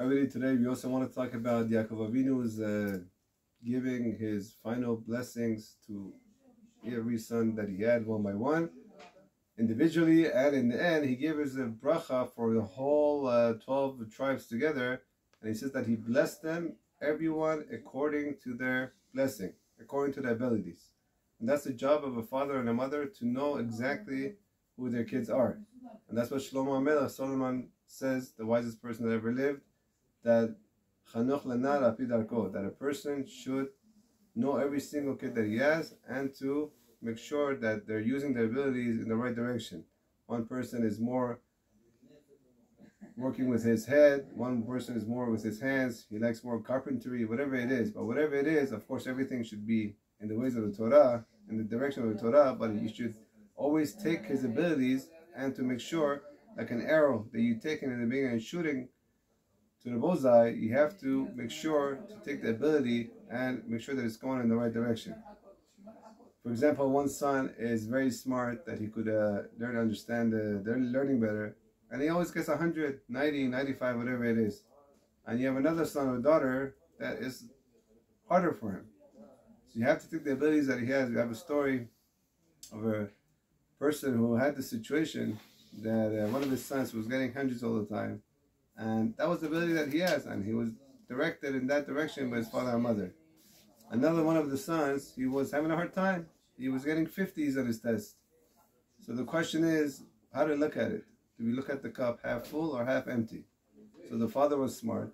Already today, we also want to talk about Yaakov Avinu's giving his final blessings to every son that he had one by one, individually, and in the end, he gave us a bracha for the whole 12 tribes together, and he says that he blessed them, everyone according to their blessing, according to their abilities. And that's the job of a father and a mother, to know exactly who their kids are. And that's what Shlomo HaMelech, Solomon, says, the wisest person that ever lived, that Chanoch Lanar Api Darko, that a person should know every single kid that he has, and to make sure that they're using their abilities in the right direction. One person is more working with his head, one person is more with his hands, he likes more carpentry, whatever it is. But whatever it is, of course, everything should be in the ways of the Torah, in the direction of the Torah, but you should always take his abilities and to make sure, like an arrow that you take in the beginning and shooting to the bullseye, you have to make sure to take the ability and make sure that it's going in the right direction. For example, one son is very smart, that he could learn to understand, they're learning better, and he always gets 100, 90, 95, whatever it is. And you have another son or daughter that is harder for him. So you have to take the abilities that he has. We have a story of a person who had the situation that one of his sons was getting hundreds all the time. And that was the ability that he has, and he was directed in that direction by his father and mother. Another one of the sons, he was having a hard time. He was getting 50s on his test. So the question is, how do we look at it? Do we look at the cup half full or half empty? So the father was smart.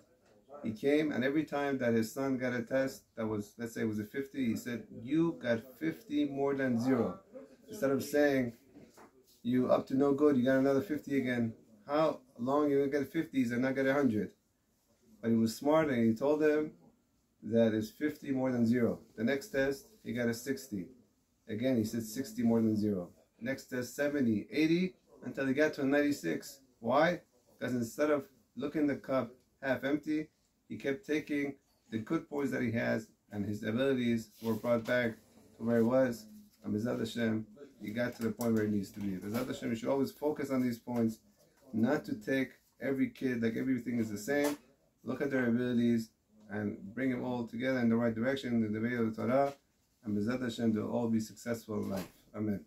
He came, and every time that his son got a test that was, let's say it was a 50, he said, you got 50 more than 0. Instead of saying, you up to no good, you got another 50 again. How long you get 50s and not get 100? But he was smart, and he told him that it's 50 more than 0. The next test, he got a 60. Again, he said 60 more than 0. Next test, 70, 80, until he got to a 96. Why? Because instead of looking the cup half empty, he kept taking the good points that he has, and his abilities were brought back to where he was. And B'ezrat Hashem, he got to the point where he needs to be. B'ezrat Hashem, you should always focus on these points, not to take every kid like everything is the same. Look at their abilities and bring them all together in the right direction, in the way of the Torah, and B'ezrat Hashem, they'll all be successful in life. Amen.